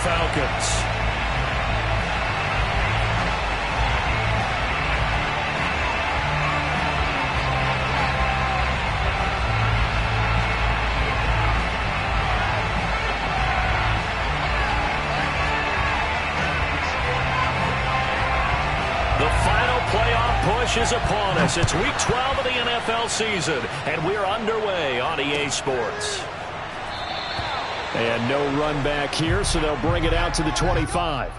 Falcons. Push is upon us. It's week 12 of the NFL season, and we're underway on EA Sports. And no run back here, so they'll bring it out to the 25.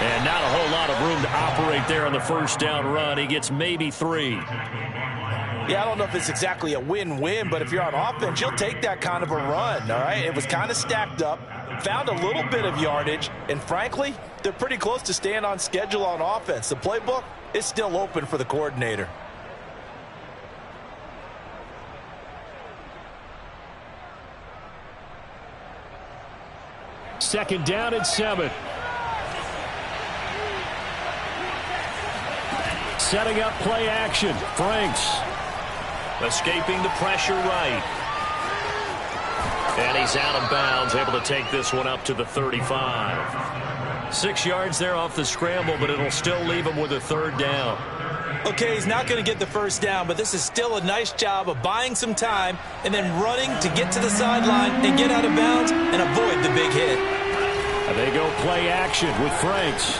And not a whole lot of room to operate there on the first down run. He gets maybe 3. Yeah, I don't know if it's exactly a win-win, but if you're on offense, you'll take that kind of a run, all right? It was kind of stacked up, found a little bit of yardage, and frankly, they're pretty close to staying on schedule on offense. The playbook is still open for the coordinator. Second down and 7. Setting up play action. Franks escaping the pressure right. And he's out of bounds, able to take this one up to the 35. 6 yards there off the scramble, but it'll still leave him with a third down. Okay, he's not going to get the first down, but this is still a nice job of buying some time and then running to get to the sideline and get out of bounds and avoid the big hit. And they go play action with Franks.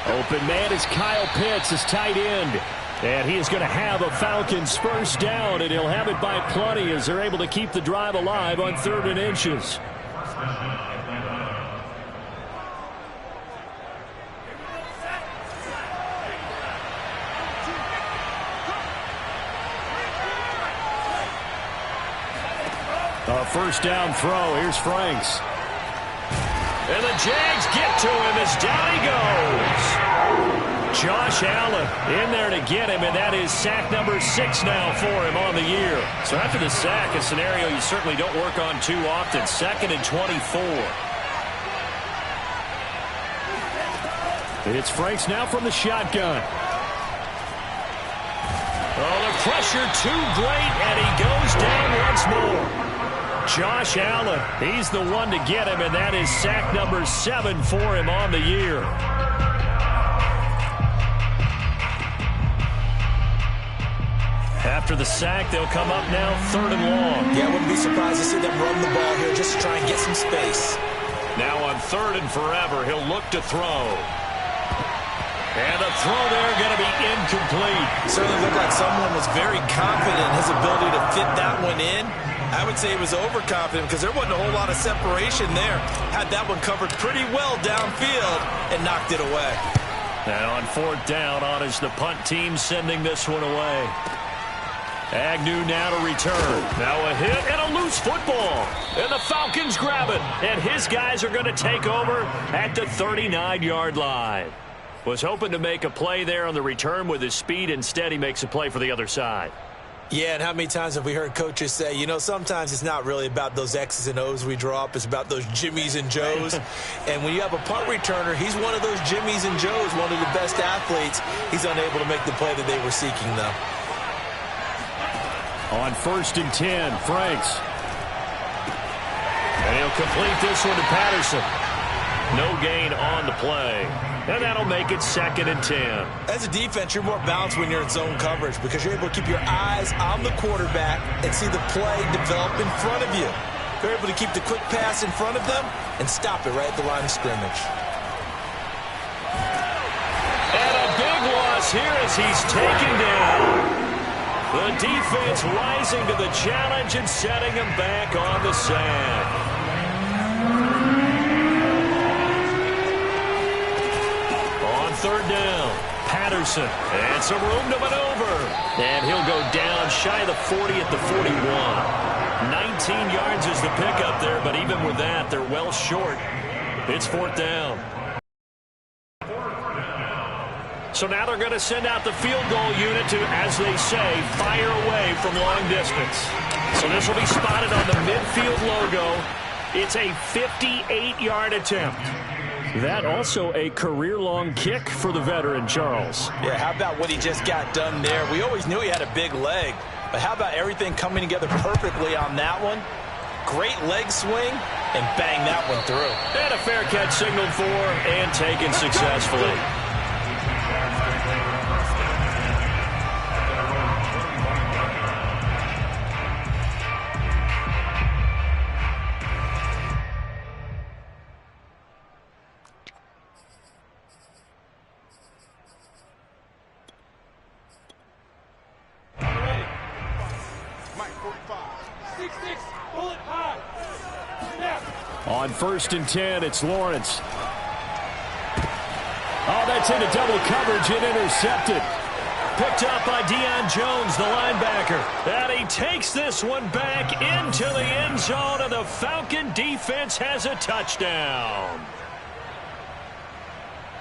Open man is Kyle Pitts, his tight end. And he is going to have a Falcons first down, and he'll have it by plenty as they're able to keep the drive alive on 3rd and inches. A first down throw. Here's Franks. And the Jags get to him as down he goes. Josh Allen in there to get him, and that is sack number 6 now for him on the year. So after the sack, a scenario you certainly don't work on too often. 2nd and 24. It's Franks now from the shotgun. Oh, the pressure too great, and he goes down once more. Josh Allen, he's the one to get him, and that is sack number 7 for him on the year. After the sack, they'll come up now 3rd and long. Yeah, I wouldn't be surprised to see them run the ball here just to try and get some space. Now on 3rd and forever, he'll look to throw. And the throw there going to be incomplete. Certainly looked like someone was very confident in his ability to fit that one in. I would say he was overconfident because there wasn't a whole lot of separation there. Had that one covered pretty well downfield and knocked it away. And on 4th down, on is the punt team sending this one away. Agnew now to return. Now a hit and a loose football. And the Falcons grab it. And his guys are going to take over at the 39-yard line. Was hoping to make a play there on the return with his speed. Instead, he makes a play for the other side. Yeah, and how many times have we heard coaches say, you know, sometimes it's not really about those X's and O's we draw up. It's about those Jimmies and Joes. And when you have a punt returner, he's one of those Jimmies and Joes, one of the best athletes. He's unable to make the play that they were seeking, though. On 1st and 10, Franks. And he'll complete this one to Patterson. No gain on the play. And that'll make it 2nd and 10. As a defense, you're more balanced when you're in zone coverage because you're able to keep your eyes on the quarterback and see the play develop in front of you. You're able to keep the quick pass in front of them and stop it right at the line of scrimmage. And a big loss here as he's taken down. The defense rising to the challenge and setting him back on the sack. third down. Patterson, and some room to maneuver. And he'll go down shy of the 40 at the 41. 19 yards is the pickup there, but even with that, they're well short. It's fourth down. So now they're going to send out the field goal unit to, as they say, fire away from long distance. So this will be spotted on the midfield logo. It's a 58-yard attempt. That also a career-long kick for the veteran, Charles. Yeah, how about what he just got done there? We always knew he had a big leg, but how about everything coming together perfectly on that one? Great leg swing, and bang that one through. And a fair catch signaled for and taken successfully. On 1st and 10, it's Lawrence. Oh, that's into double coverage and intercepted. Picked up by Deion Jones, the linebacker. And he takes this one back into the end zone, and the Falcon defense has a touchdown.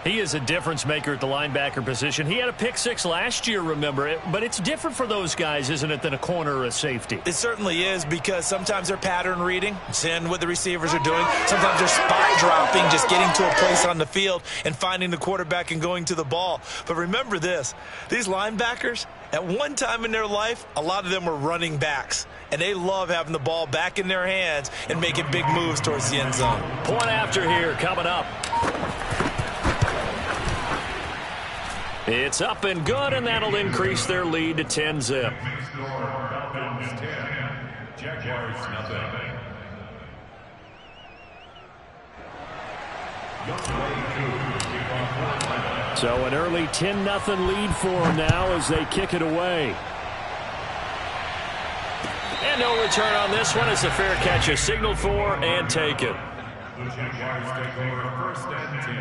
He is a difference maker at the linebacker position. He had a pick six last year, remember it, but it's different for those guys, isn't it, than a corner or a safety? It certainly is, because sometimes they're pattern reading, seeing what the receivers are doing. Sometimes they're spot dropping, just getting to a place on the field and finding the quarterback and going to the ball. But remember this, these linebackers, at one time in their life, a lot of them were running backs, and they love having the ball back in their hands and making big moves towards the end zone. Point after here coming up. It's up and good, and that'll increase their lead to 10-zip. So an early 10-0 lead for them now as they kick it away. And no return on this one as the fair catch is signaled for and taken. The Jaguars take over 1st and 10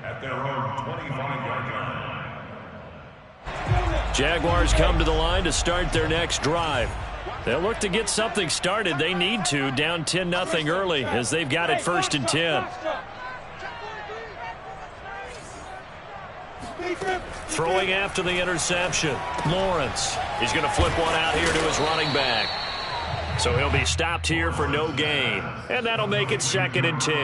at their own 25-yard line. Jaguars come to the line to start their next drive. They'll look to get something started. They need to, down 10-0 early as they've got it 1st and 10. Throwing after the interception. Lawrence. He's going to flip one out here to his running back. So he'll be stopped here for no gain. And that'll make it 2nd and 10.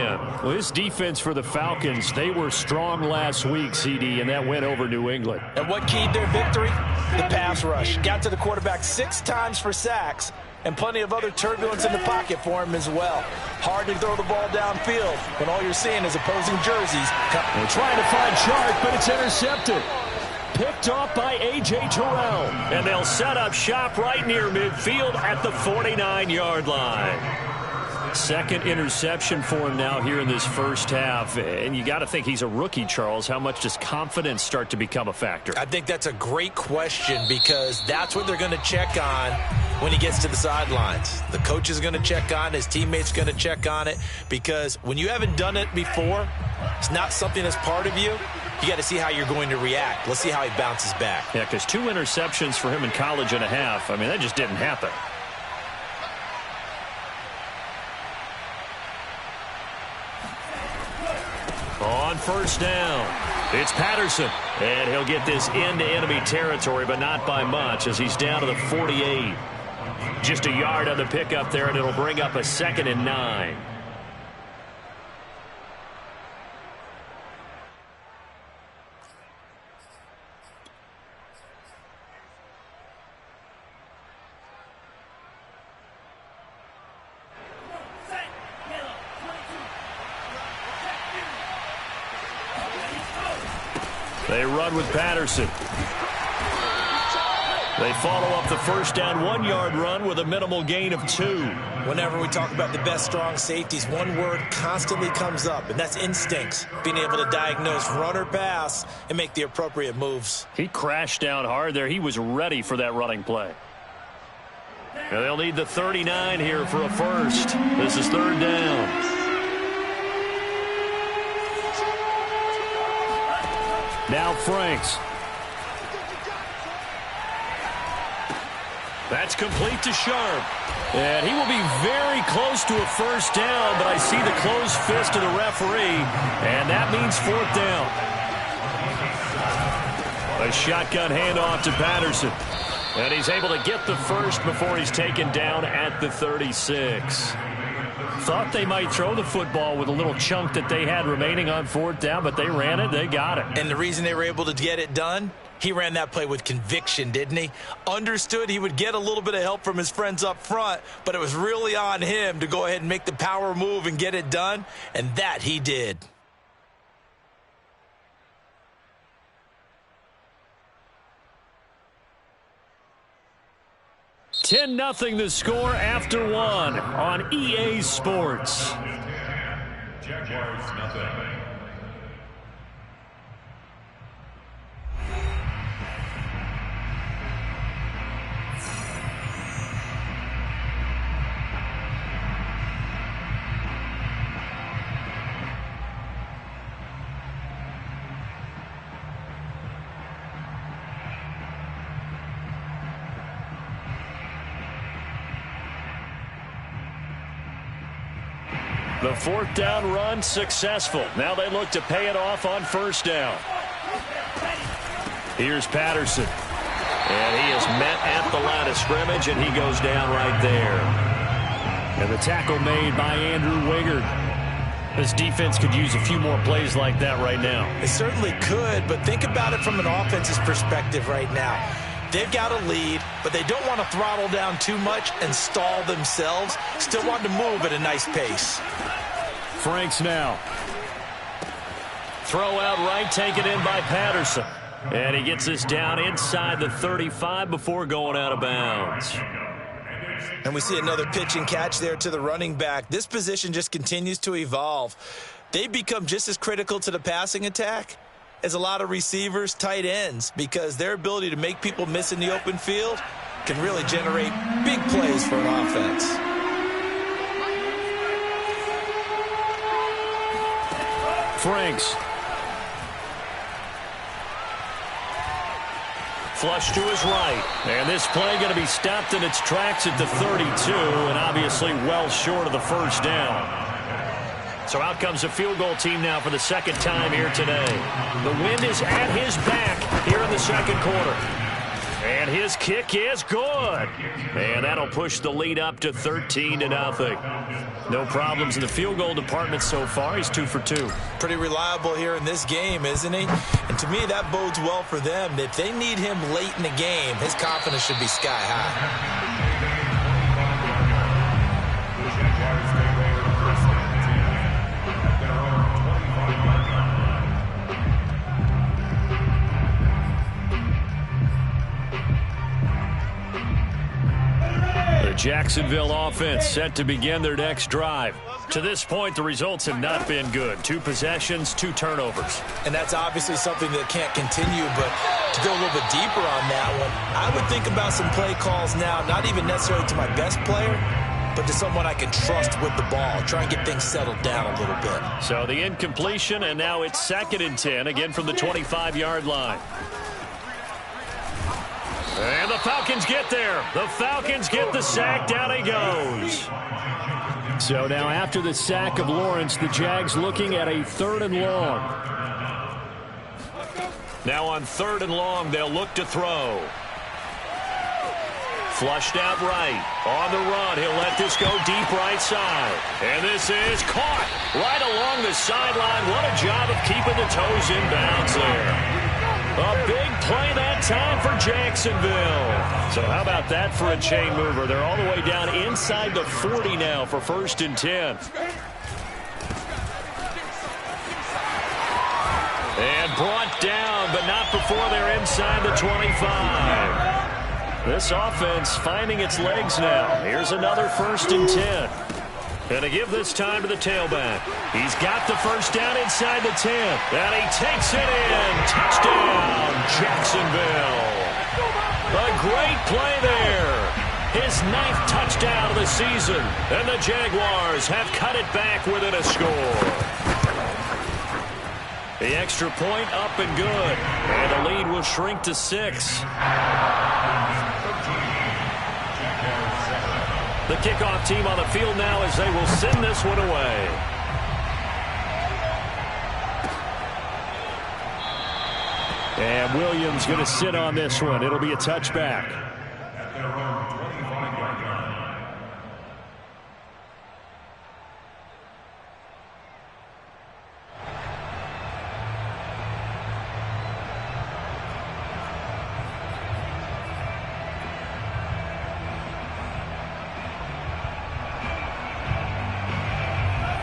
Well, this defense for the Falcons, they were strong last week, CD, and that went over New England. And what keyed their victory? The pass rush. Got to the quarterback 6 times for sacks, and plenty of other turbulence in the pocket for him as well. Hard to throw the ball downfield when all you're seeing is opposing jerseys. They're trying to find Chark, but it's intercepted. Picked off by A.J. Terrell. And they'll set up shop right near midfield at the 49-yard line. 2nd interception for him now here in this first half. And you got to think he's a rookie, Charles. How much does confidence start to become a factor? I think that's a great question, because that's what they're going to check on when he gets to the sidelines. The coach is going to check on it. His teammates going to check on it, because when you haven't done it before, it's not something that's part of you. You got to see how you're going to react. Let's see how he bounces back. Yeah, because 2 interceptions for him in college and a half. I mean, that just didn't happen. On 1st down, it's Patterson. And he'll get this into enemy territory, but not by much, as he's down to the 48. Just a yard on the pickup there, and it'll bring up a 2nd and 9. They run with Patterson. They follow up the 1st down 1-yard run with a minimal gain of 2. Whenever we talk about the best strong safeties, one word constantly comes up, and that's instincts. Being able to diagnose run or pass and make the appropriate moves. He crashed down hard there. He was ready for that running play. And they'll need the 39 here for a first. This is 3rd down. Now Franks. That's complete to Sharp. And he will be very close to a first down, but I see the closed fist of the referee, and that means fourth down. A shotgun handoff to Patterson. And he's able to get the first before he's taken down at the 36. Thought they might throw the football with a little chunk that they had remaining on fourth down, but they ran it, they got it. And the reason they were able to get it done, he ran that play with conviction, didn't he? Understood he would get a little bit of help from his friends up front, but it was really on him to go ahead and make the power move and get it done, and that he did. $10-0 the score after one on EA Sports. Jaguars nothing. The fourth down run successful. Now they look to pay it off on first down. Here's Patterson. And he is met at the line of scrimmage, and he goes down right there. And the tackle made by Andrew Wingard. This defense could use a few more plays like that right now. It certainly could, but think about it from an offense's perspective right now. They've got a lead, but they don't want to throttle down too much and stall themselves. Still want to move at a nice pace. Franks now. Throw out right, taken in by Patterson. And he gets this down inside the 35 before going out of bounds. And we see another pitch and catch there to the running back. This position just continues to evolve. They become just as critical to the passing attack as a lot of receivers, tight ends, because their ability to make people miss in the open field can really generate big plays for an offense. Franks. Flush to his right. And this play going to be stopped in its tracks at the 32, and obviously well short of the first down. So out comes the field goal team now for the second time here today. The wind is at his back here in the second quarter. And his kick is good. And that'll push the lead up to 13-0. No problems in the field goal department so far. He's 2 for 2. Pretty reliable here in this game, isn't he? And to me, that bodes well for them. If they need him late in the game, his confidence should be sky high. Jacksonville offense set to begin their next drive. To this point, the results have not been good. 2 possessions, 2 turnovers. And that's obviously something that can't continue, but to go a little bit deeper on that one, I would think about some play calls now, not even necessarily to my best player, but to someone I can trust with the ball. Try and get things settled down a little bit. So the incompletion, and now it's 2nd and 10, again from the 25-yard line. And the Falcons get there. The Falcons get the sack. Down he goes. So now after the sack of Lawrence, the Jags looking at a 3rd and long. Now on 3rd and long, they'll look to throw. Flushed out right. On the run, he'll let this go deep right side. And this is caught right along the sideline. What a job of keeping the toes in bounds there. A big play that time for Jacksonville. So how about that for a chain mover? They're all the way down inside the 40 now for 1st and 10. And brought down, but not before they're inside the 25. This offense finding its legs now. Here's another 1st and 10. And to give this time to the tailback. He's got the first down inside the 10. And he takes it in. Touchdown, Jacksonville. A great play there. His 9th touchdown of the season. And the Jaguars have cut it back within a score. The extra point up and good. And the lead will shrink to 6. The kickoff team on the field now as they will send this one away. And Williams going to sit on this one. It'll be a touchback. At their own 25-yard line.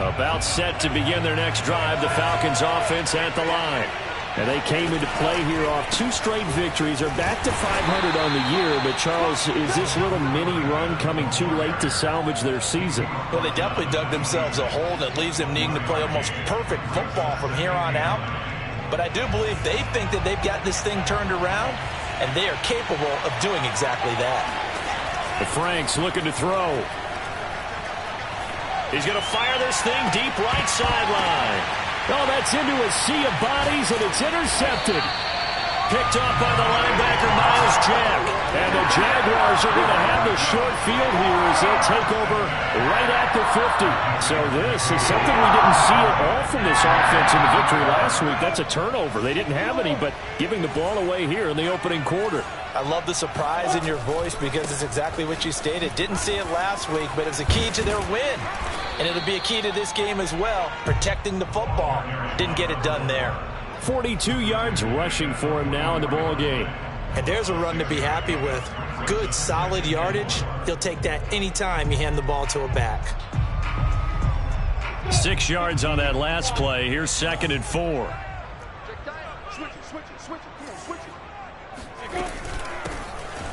About set to begin their next drive, the Falcons offense at the line. And they came into play here off 2 straight victories. They're back to 500 on the year. But, Charles, is this little mini run coming too late to salvage their season? Well, they definitely dug themselves a hole that leaves them needing to play almost perfect football from here on out. But I do believe they think that they've got this thing turned around, and they are capable of doing exactly that. The Franks looking to throw. He's going to fire this thing deep right sideline. Oh, that's into a sea of bodies, and it's intercepted. Picked off by the linebacker, Miles Jack. And the Jaguars are going to have the short field here as they'll take over right at the 50. So this is something we didn't see at all from this offense in the victory last week. That's a turnover. They didn't have any, but giving the ball away here in the opening quarter. I love the surprise in your voice because it's exactly what you stated. Didn't see it last week, but it was a key to their win. And it'll be a key to this game as well, protecting the football. Didn't get it done there. 42 yards rushing for him now in the ball game. And there's a run to be happy with. Good, solid yardage. He'll take that anytime you hand the ball to a back. 6 yards on that last play. Here's 2nd and 4.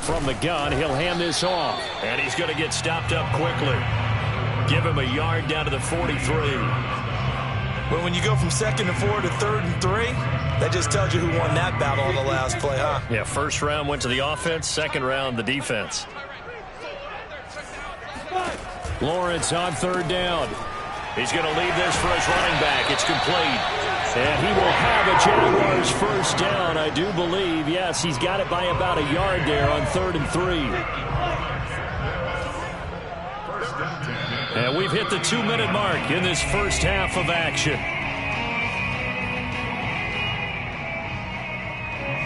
From the gun, he'll hand this off. And he's going to get stopped up quickly. Give him a yard down to the 43. But when you go from 2nd and 4 to 3rd and 3, that just tells you who won that battle on the last play, huh? Yeah, first round went to the offense, second round the defense. Lawrence on 3rd down. He's going to leave this for his running back. It's complete. And he will have a Jaguars first down, I do believe. Yes, he's got it by about a yard there on 3rd and 3. And we've hit the 2-minute mark in this first half of action.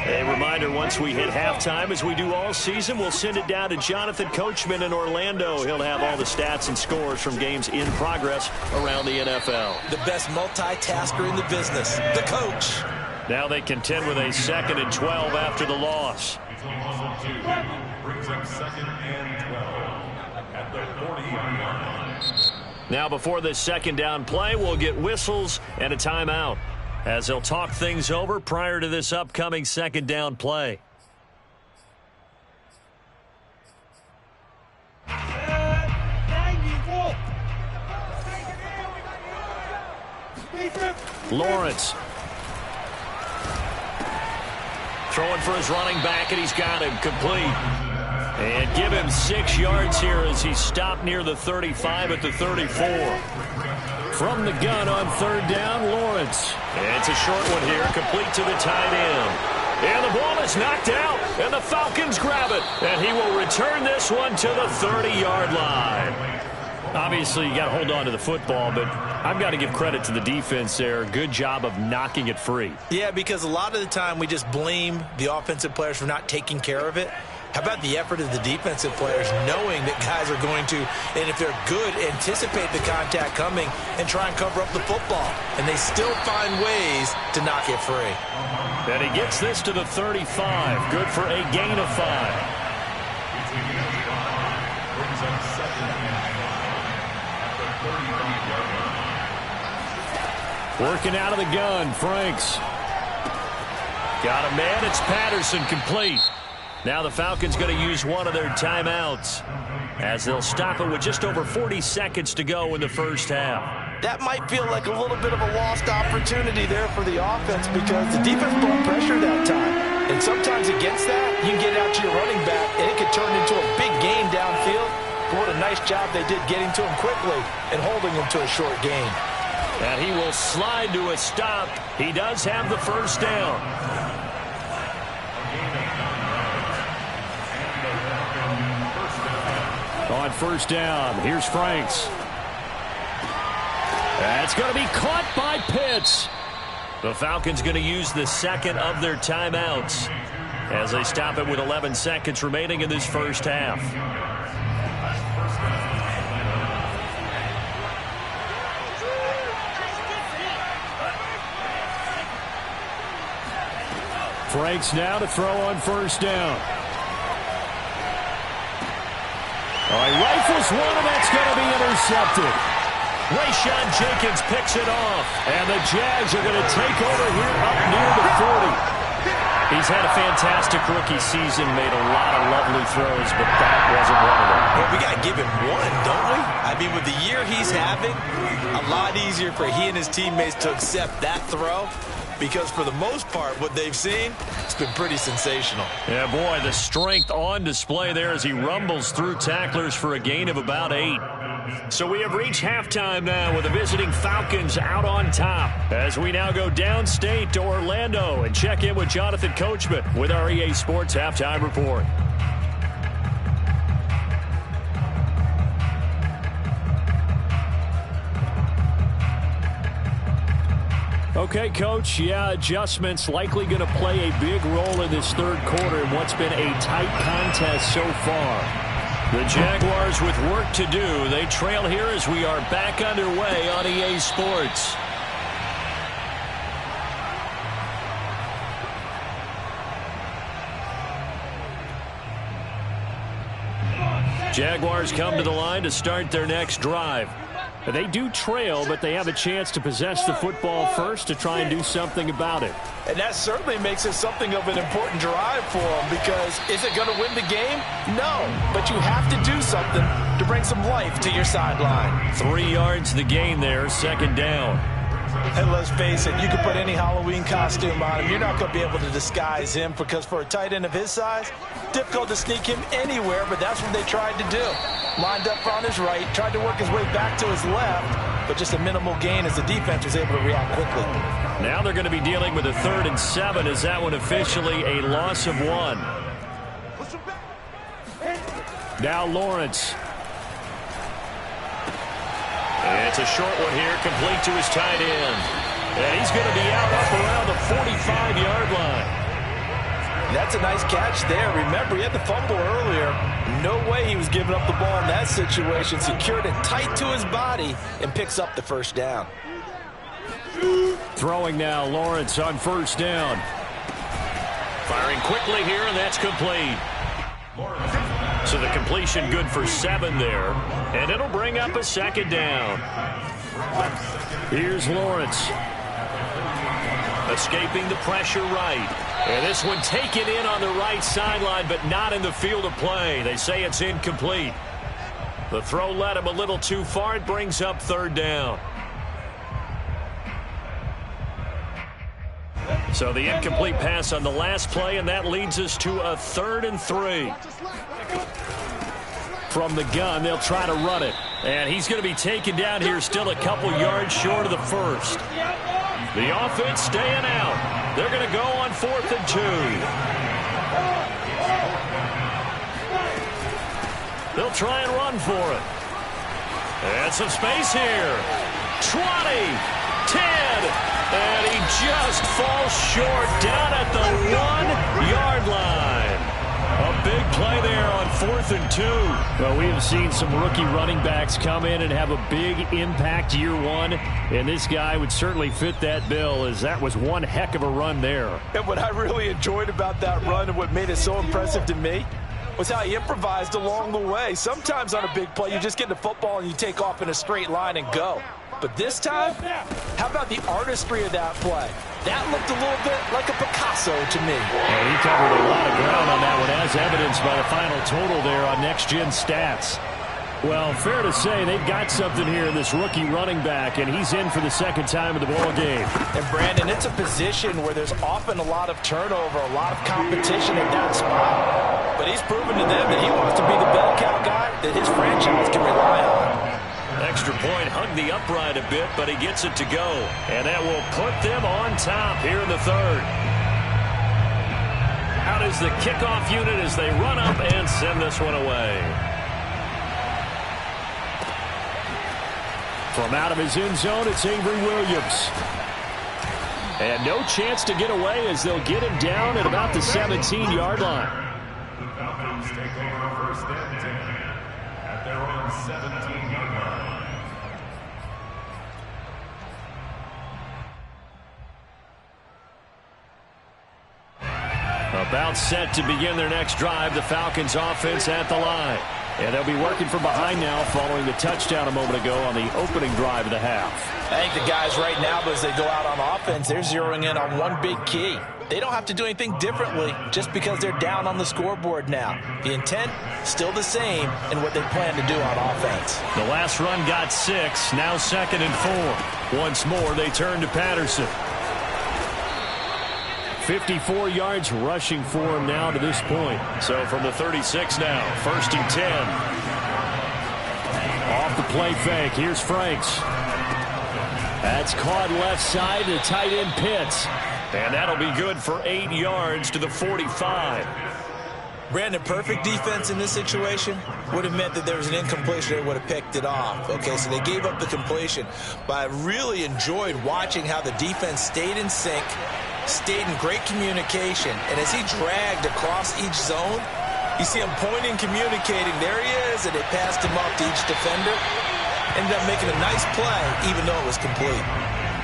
A reminder, once we hit halftime, as we do all season, we'll send it down to Jonathan Coachman in Orlando. He'll have all the stats and scores from games in progress around the NFL. The best multitasker in the business, the coach. Now they contend with a 2nd and 12 after the loss. It's a loss of 2. Brings up 2nd and 12 at the 40-yard line. Now before this 2nd down play, we'll get whistles and a timeout as they'll talk things over prior to this upcoming 2nd down play. Lawrence throwing for his running back, and he's got him complete. And give him 6 yards here as he's stopped near the 35 at the 34. From the gun on 3rd down, Lawrence. And it's a short one here, complete to the tight end. And the ball is knocked out, and the Falcons grab it. And he will return this one to the 30-yard line. Obviously, you got to hold on to the football, but I've got to give credit to the defense there. Good job of knocking it free. Yeah, because a lot of the time we just blame the offensive players for not taking care of it. How about the effort of the defensive players knowing that guys are going to, and if they're good, anticipate the contact coming and try and cover up the football. And they still find ways to knock it free. And he gets this to the 35. Good for a gain of 5. Working out of the gun, Franks. Got a man, it's Patterson, complete. Now the Falcons going to use one of their timeouts as they'll stop it with just over 40 seconds to go in the first half. That might feel like a little bit of a lost opportunity there for the offense because the defense brought pressure that time. And sometimes against that, you can get out to your running back, and it could turn into a big gain downfield. But what a nice job they did getting to him quickly and holding him to a short gain. And he will slide to a stop. He does have the first down. On first down, here's Franks. That's going to be caught by Pitts. The Falcons going to use the second of their timeouts as they stop it with 11 seconds remaining in this first half. Franks now to throw on first down. He rifles one, and that's going to be intercepted. Rayshawn Jenkins picks it off, and the Jags are going to take over here up near the 40. He's had a fantastic rookie season, made a lot of lovely throws, but that wasn't one of them. Well, we got to give him one, don't we? I mean, with the year he's having, a lot easier for he and his teammates to accept that throw, because for the most part, what they've seen, it's been pretty sensational. Yeah, boy, the strength on display there as he rumbles through tacklers for a gain of about 8. So we have reached halftime now with the visiting Falcons out on top as we now go downstate to Orlando and check in with Jonathan Coachman with our EA Sports Halftime Report. Okay, Coach, adjustments likely going to play a big role in this third quarter in what's been a tight contest so far. The Jaguars with work to do. They trail here as we are back underway on EA Sports. Jaguars come to the line to start their next drive. They do trail, but they have a chance to possess the football first to try and do something about it. And that certainly makes it something of an important drive for them, because is it going to win the game? No, but you have to do something to bring some life to your sideline. 3 yards the gain there, second down. And let's face it, you can put any Halloween costume on him. You're not going to be able to disguise him, because for a tight end of his size, difficult to sneak him anywhere, but that's what they tried to do. Lined up on his right, tried to work his way back to his left, but just a minimal gain as the defense was able to react quickly. Now they're going to be dealing with a 3rd and 7 as that one officially a loss of 1. Now Lawrence. It's a short one here, complete to his tight end. And he's going to be out up around the 45-yard line. That's a nice catch there. Remember, he had the fumble earlier. No way he was giving up the ball in that situation. Secured it tight to his body and picks up the first down. Throwing now, Lawrence on first down. Firing quickly here, and that's complete. So the completion good for 7 there. And it'll bring up a second down. Here's Lawrence. Escaping the pressure right. And this one taken in on the right sideline, but not in the field of play. They say it's incomplete. The throw led him a little too far. It brings up 3rd down. So the incomplete pass on the last play, and that leads us to a 3rd and 3. From the gun, they'll try to run it. And he's going to be taken down here, still a couple yards short of the first. The offense staying out. They're going to go on 4th and 2. They'll try and run for it. And some space here. 20, 10, and he just falls short down at the 1-yard line. A big play there on 4th and 2. Well, we have seen some rookie running backs come in and have a big impact year 1, and this guy would certainly fit that bill, as that was one heck of a run there. And what I really enjoyed about that run and what made it so impressive to me was how he improvised along the way. Sometimes on a big play, you just get the football and you take off in a straight line and go. But this time, how about the artistry of that play? That looked a little bit like a Picasso to me. Well, he covered a lot of ground on that one, as evidenced by the final total there on next-gen stats. Well, fair to say they've got something here in this rookie running back, and he's in for the 2nd time of the ball game. And, Brandon, it's a position where there's often a lot of turnover, a lot of competition at that spot. But he's proven to them that he wants to be the bell cow guy that his franchise can rely on. extra point, hugged the upright a bit, but he gets it to go. And that will put them on top here in the third. Out is the kickoff unit as they run up and send this one away. From out of his end zone, it's Avery Williams. And no chance to get away as they'll get him down at about the 17-yard line. The Falcons take over first and 10 at their own 17-yard line. About set to begin their next drive, the Falcons offense at the line. And they'll be working from behind now following the touchdown a moment ago on the opening drive of the half. I think the guys right now, as they go out on offense, they're zeroing in on one big key. They don't have to do anything differently just because they're down on the scoreboard now. The intent, still the same in what they plan to do on offense. The last run got 6, now 2nd and 4. Once more, they turn to Patterson. 54 yards rushing for him now to this point. So from the 36 now, 1st and 10. Off the play fake, here's Franks. That's caught left side to tight end Pitts. And that'll be good for 8 yards to the 45. Brandon, perfect defense in this situation would have meant that there was an incompletion. They would have picked it off. Okay, so they gave up the completion. But I really enjoyed watching how the defense stayed in sync, stayed in great communication. And as he dragged across each zone, you see him pointing, communicating. There he is, and they passed him off to each defender. Ended up making a nice play, even though it was complete.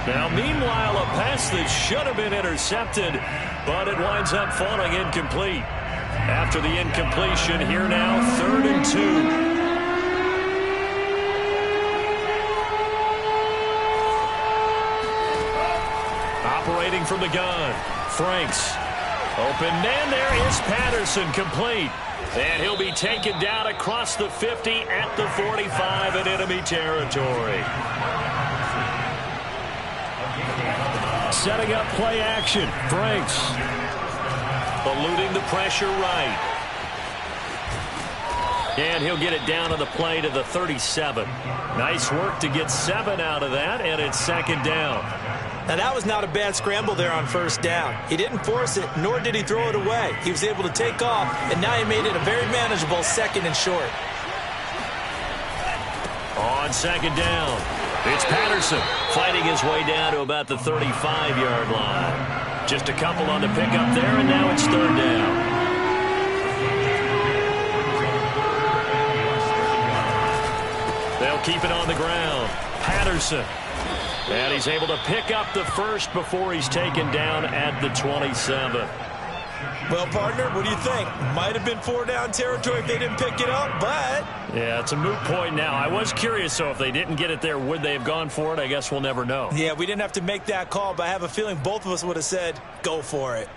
Now, meanwhile, a pass that should have been intercepted, but it winds up falling incomplete. After the incompletion, here now, 3rd and 2. Operating from the gun, Franks. Open man, there is Patterson, complete. And he'll be taken down across the 50 at the 45 in enemy territory. Setting up play action, Franks. Eluding the pressure right. And he'll get it down on the play to the 37. Nice work to get 7 out of that, and it's 2nd down. Now, that was not a bad scramble there on 1st down. He didn't force it, nor did he throw it away. He was able to take off, and now he made it a very manageable 2nd and short. On 2nd down, it's Patterson fighting his way down to about the 35-yard line. Just a couple on the pickup there, and now it's 3rd down. They'll keep it on the ground. Patterson. And he's able to pick up the 1st before he's taken down at the 27. Well, partner, what do you think? Might have been 4-down territory if they didn't pick it up, but... Yeah, it's a moot point now. I was curious, so if they didn't get it there, would they have gone for it? I guess we'll never know. Yeah, we didn't have to make that call, but I have a feeling both of us would have said, go for it.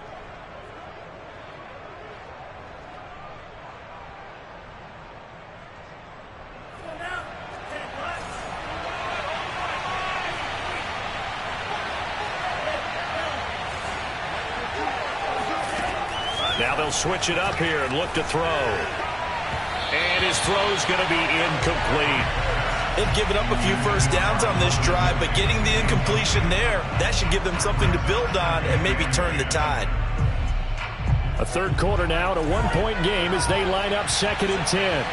Now they'll switch it up here and look to throw. And his throw's going to be incomplete. They've given up a few 1st downs on this drive, but getting the incompletion there, that should give them something to build on and maybe turn the tide. A 3rd quarter now, to 1-point game as they line up 2nd and 10.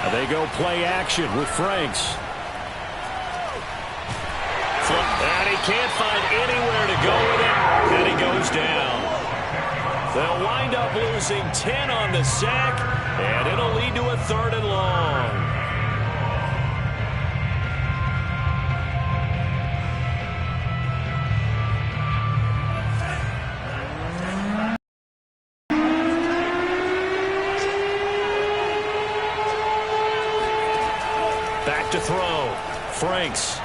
Now they go play action with Franks. And he can't find anywhere to go with it, and he goes down. They'll wind up losing 10 on the sack, and it'll lead to a 3rd and long. Back to throw. Franks.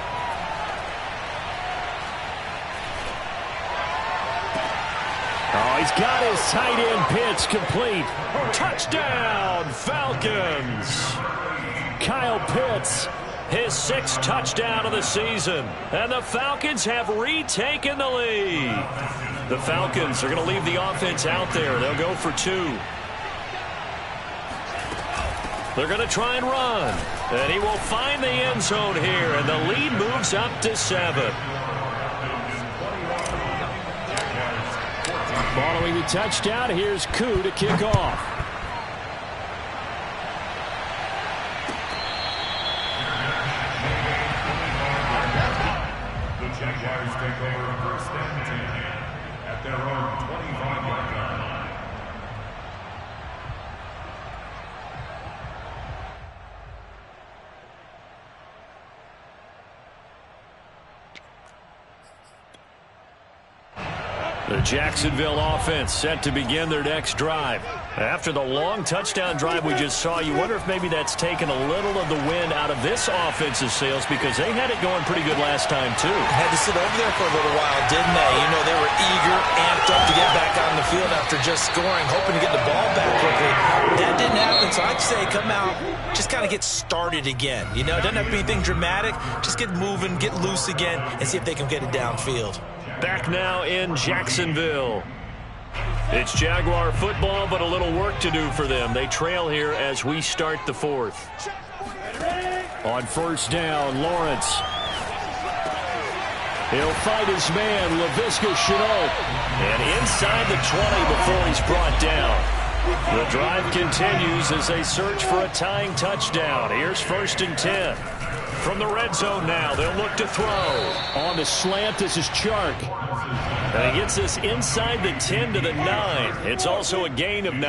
Oh, he's got his tight end pitch complete. Touchdown, Falcons. Kyle Pitts, his 6th touchdown of the season. And the Falcons have retaken the lead. The Falcons are going to leave the offense out there. They'll go for 2. They're going to try and run. And he will find the end zone here, and the lead moves up to 7. Following the touchdown, here's Koo to kick off. The Jaguars take over first and 10 at their own 25-yard line. The Jacksonville offense set to begin their next drive. After the long touchdown drive we just saw, you wonder if maybe that's taken a little of the wind out of this offense's sails, because they had it going pretty good last time, too. Had to sit over there for a little while, didn't they? You know, they were eager, amped up to get back on the field after just scoring, hoping to get the ball back quickly. That didn't happen, so I'd say come out, just kind of get started again. You know, it doesn't have to be anything dramatic. Just get moving, get loose again, and see if they can get it downfield. Back now in Jacksonville. It's Jaguar football, but a little work to do for them. They trail here as we start the 4th. On first down, Lawrence. He'll fight his man, Laviska Shenault. And inside the 20 before he's brought down. The drive continues as they search for a tying touchdown. Here's 1st and 10. From the red zone now, they'll look to throw. On the slant, this is Chark. And he gets this inside the 10 to the 9. It's also a gain of 9.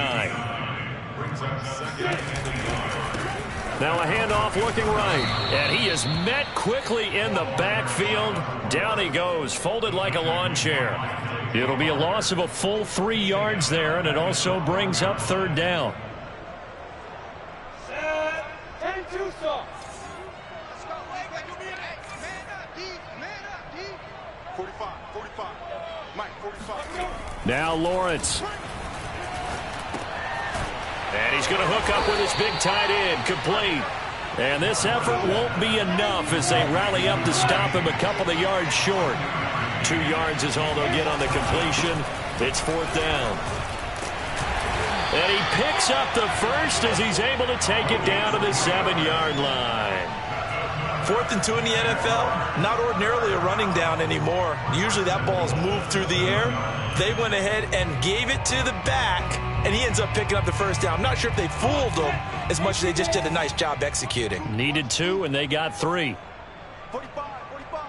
Now a handoff looking right. And he is met quickly in the backfield. Down he goes, folded like a lawn chair. It'll be a loss of a full 3 yards there, and it also brings up 3rd down. Now Lawrence. And he's going to hook up with his big tight end, complete. And this effort won't be enough as they rally up to stop him a couple of yards short. 2 yards is all they'll get on the completion. It's 4th down. And he picks up the first as he's able to take it down to the 7-yard line. 4th and 2 in the NFL, not ordinarily a running down anymore. Usually that ball's moved through the air. They went ahead and gave it to the back, and he ends up picking up the first down. I'm not sure if they fooled him as much as they just did a nice job executing. Needed 2, and they got 3. 45, 45.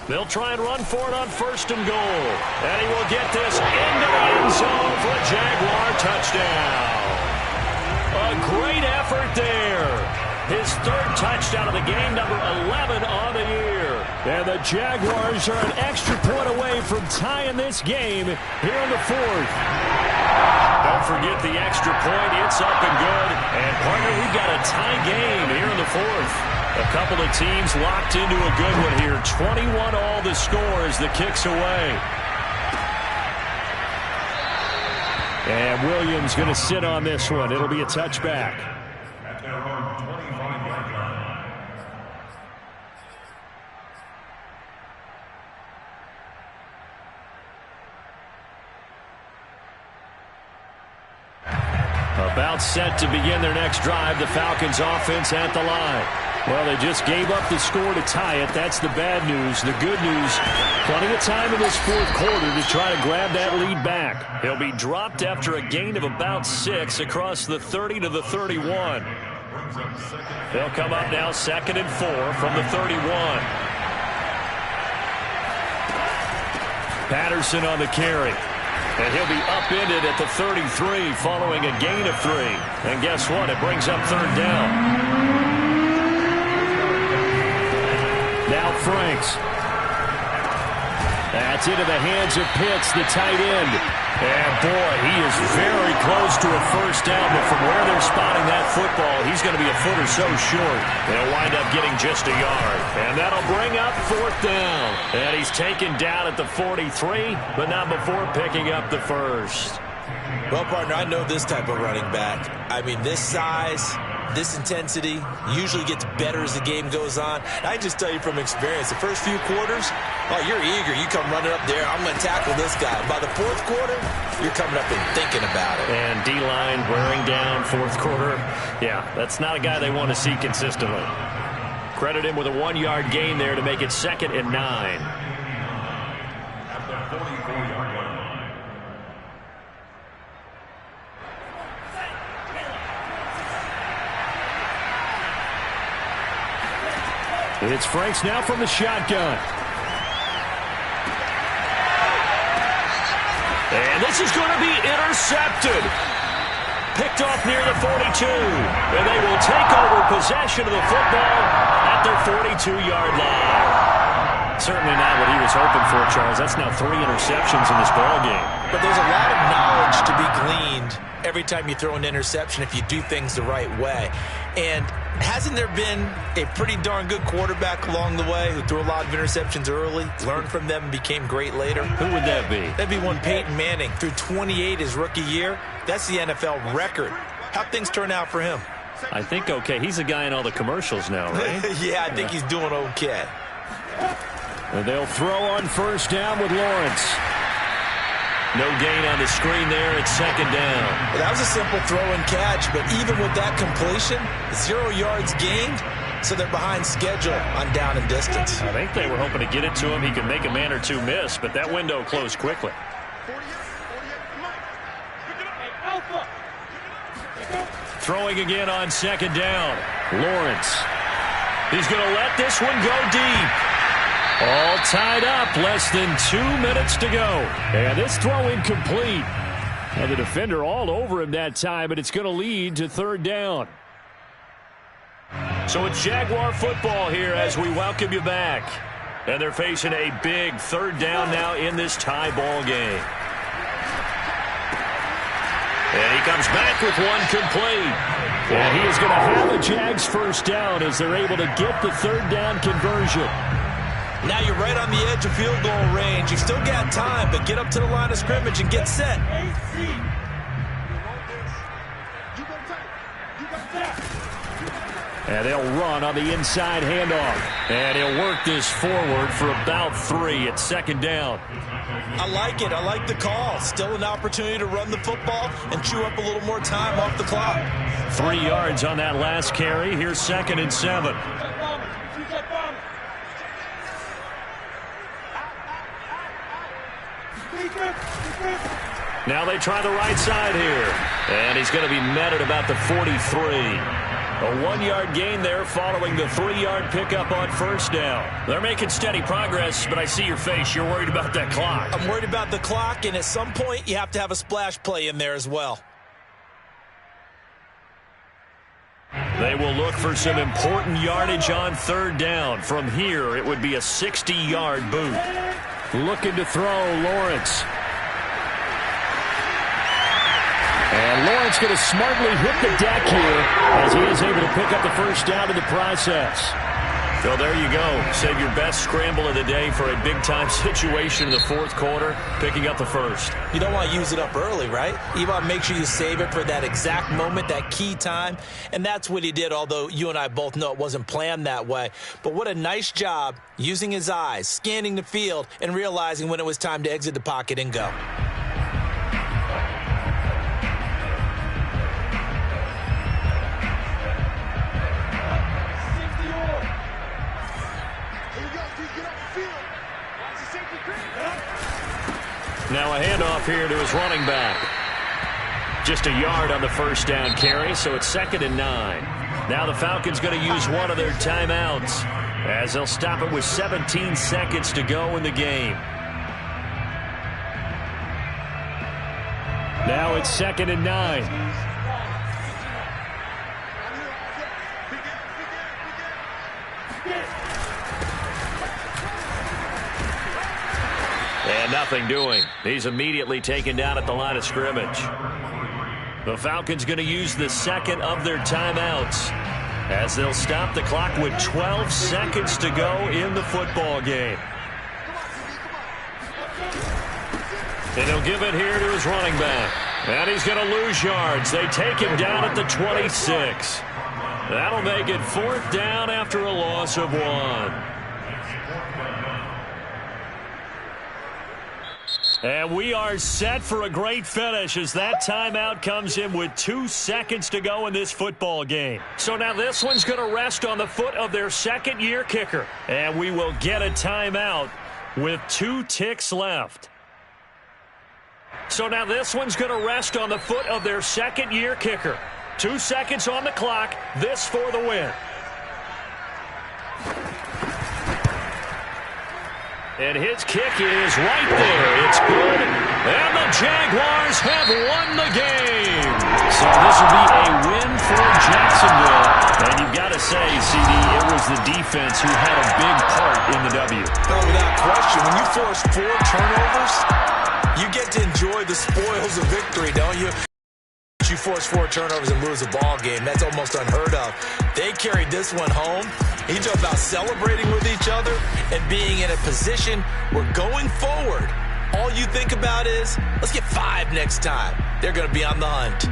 They'll try and run for it on 1st and goal. And he will get this into the end zone for a Jaguar touchdown. A great effort there. His 3rd touchdown of the game, number 11 on the year. And the Jaguars are an extra point away from tying this game here in the 4th. Don't forget the extra point. It's up and good. And, partner, we've got a tie game here in the 4th. A couple of teams locked into a good one here. 21 all the score as the kick's away. And Williams going to sit on this one. It'll be a touchback. At their own 25-yard line. About set to begin their next drive. The Falcons offense at the line. Well, they just gave up the score to tie it. That's the bad news. The good news, plenty of time in this 4th quarter to try to grab that lead back. He'll be dropped after a gain of about 6 across the 30 to the 31. They'll come up now 2nd and 4 from the 31. Patterson on the carry. And he'll be upended at the 33 following a gain of 3. And guess what? It brings up 3rd down. Now Franks. That's into the hands of Pitts, the tight end. And, boy, he is very close to a 1st down, but from where they're spotting that football, he's going to be a foot or so short. They'll wind up getting just a yard. And that'll bring up 4th down. And he's taken down at the 43, but not before picking up the first. Well, partner, I know this type of running back. I mean, this size, this intensity usually gets better as the game goes on. I just tell you from experience, the first few quarters, oh, you're eager. You come running up there, I'm going to tackle this guy. By the fourth quarter, you're coming up and thinking about it. And D-line wearing down fourth quarter. Yeah, that's not a guy they want to see consistently. Credit him with a 1-yard gain there to make it 2nd and 9. At the 44-yard line. It's Franks now from the shotgun. And this is going to be intercepted. Picked off near the 42. And they will take over possession of the football at their 42-yard line. Certainly not what he was hoping for, Charles. That's now 3 interceptions in this ballgame. But there's a lot of knowledge to be gleaned every time you throw an interception if you do things the right way. And hasn't there been a pretty darn good quarterback along the way who threw a lot of interceptions early, learned from them, and became great later? Who would that be? That'd be one Peyton Manning. Threw 28 his rookie year. That's the NFL record. How'd things turn out for him? I think okay. He's a guy in all the commercials now, right? Yeah, I think he's doing okay. And they'll throw on first down with Lawrence. No gain on the screen there. It's 2nd down. Well, that was a simple throw and catch, but even with that completion, 0 yards gained, so they're behind schedule on down and distance. I think they were hoping to get it to him. He could make a man or two miss, but that window closed quickly. Throwing again on 2nd down. Lawrence. He's going to let this one go deep. All tied up. Less than 2 minutes to go. And this throw incomplete. And the defender all over him that time, but it's going to lead to 3rd down. So it's Jaguar football here as we welcome you back. And they're facing a big 3rd down now in this tie ball game. And he comes back with one complete. And he is going to have a Jags first down as they're able to get the 3rd down conversion. Now you're right on the edge of field goal range. You've still got time, but get up to the line of scrimmage and get set. And they'll run on the inside handoff. And he'll work this forward for about 3 at 2nd down. I like it. I like the call. Still an opportunity to run the football and chew up a little more time off the clock. 3 yards on that last carry. Here's 2nd and 7. Now they try the right side here. And he's going to be met at about the 43. A 1-yard gain there following the 3-yard pickup on first down. They're making steady progress, but I see your face. You're worried about that clock. I'm worried about the clock, and at some point you have to have a splash play in there as well. They will look for some important yardage on 3rd down. From here, it would be a 60-yard boot. Looking to throw, Lawrence. And Lawrence going to smartly hit the deck here as he is able to pick up the first down in the process. So there you go. Save your best scramble of the day for a big-time situation in the 4th quarter, picking up the first. You don't want to use it up early, right? You want to make sure you save it for that exact moment, that key time. And that's what he did, although you and I both know it wasn't planned that way. But what a nice job using his eyes, scanning the field, and realizing when it was time to exit the pocket and go. Now a handoff here to his running back. Just a yard on the first down carry, so it's 2nd and 9. Now the Falcons going to use one of their timeouts as they'll stop it with 17 seconds to go in the game. Now it's 2nd and 9. And nothing doing. He's immediately taken down at the line of scrimmage. The Falcons going to use the 2nd of their timeouts as they'll stop the clock with 12 seconds to go in the football game. And he'll give it here to his running back. And he's going to lose yards. They take him down at the 26. That'll make it 4th down after a loss of 1. And we are set for a great finish as that timeout comes in with 2 seconds to go in this football game. So now this one's going to rest on the foot of their second-year kicker. And we will get a timeout with 2 ticks left. So now this one's going to rest on the foot of their second-year kicker. 2 seconds on the clock. This for the win. And his kick is right there. It's good. And the Jaguars have won the game. So this will be a win for Jacksonville. And you've got to say, CD, it was the defense who had a big part in the W. No, without question. When you force 4 turnovers, you get to enjoy the spoils of victory, don't you? You force 4 turnovers and lose a ball game. That's almost unheard of. They carried this one home. You talk about celebrating with each other and being in a position where going forward, all you think about is, let's get 5 next time. They're going to be on the hunt.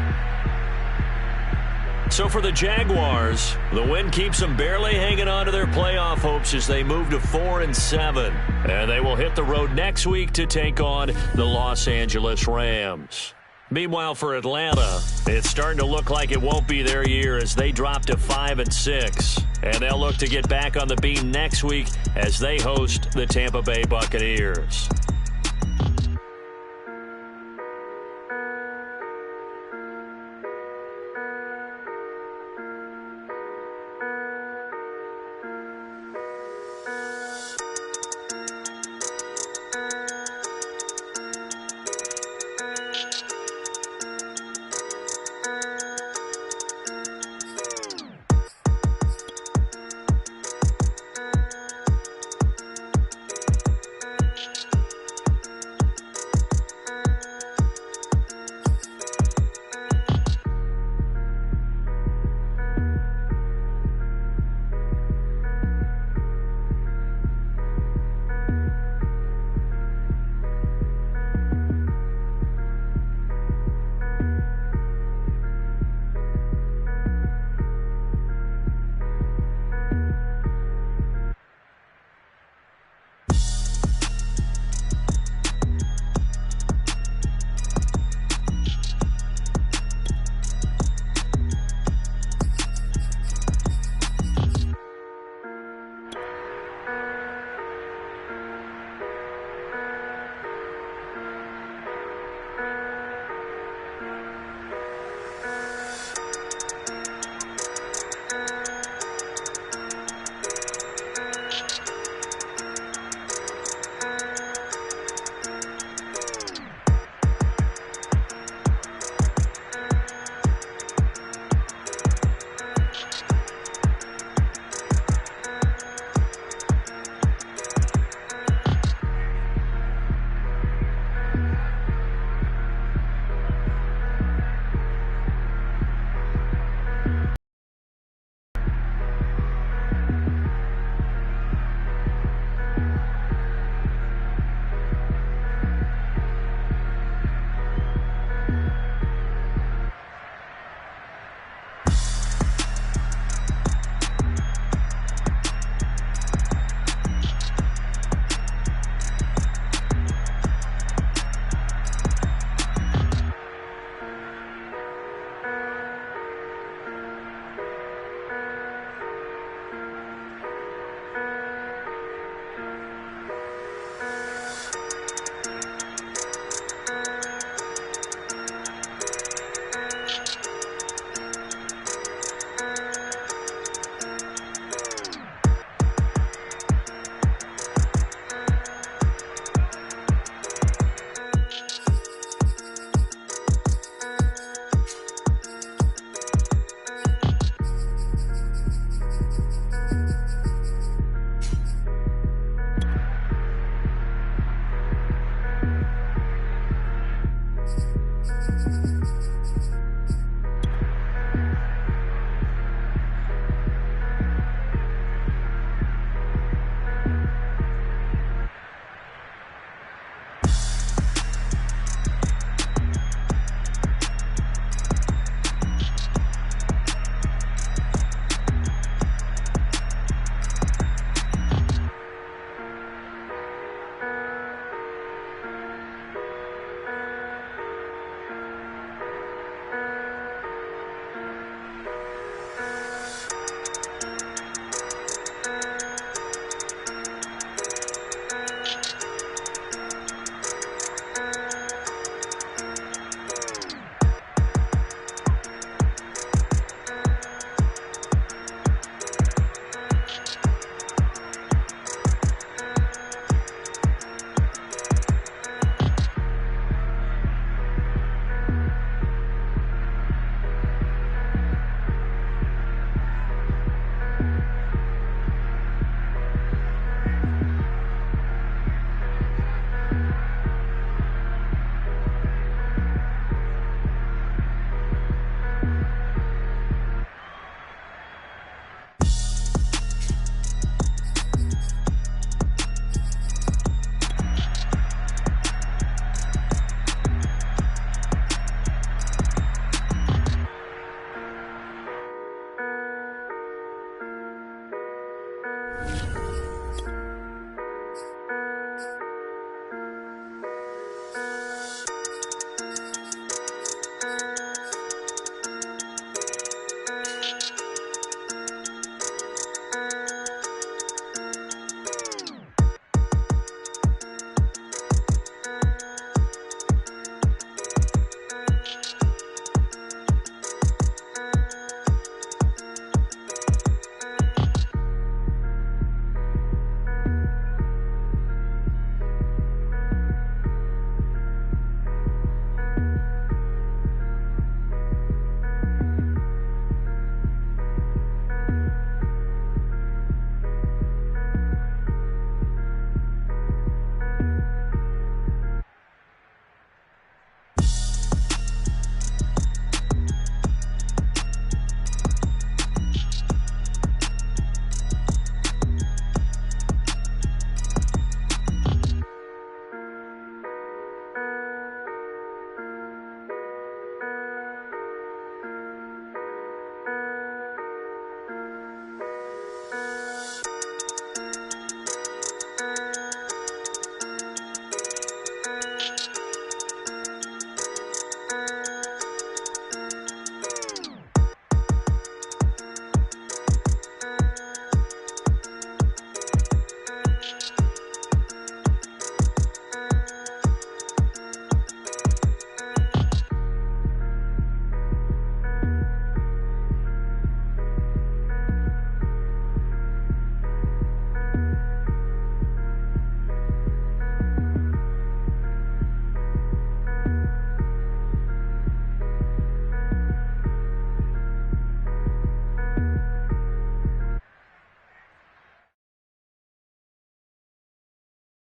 So for the Jaguars, the win keeps them barely hanging on to their playoff hopes as they move to 4-7. And they will hit the road next week to take on the Los Angeles Rams. Meanwhile, for Atlanta, it's starting to look like it won't be their year as they drop to 5-6. And they'll look to get back on the beam next week as they host the Tampa Bay Buccaneers.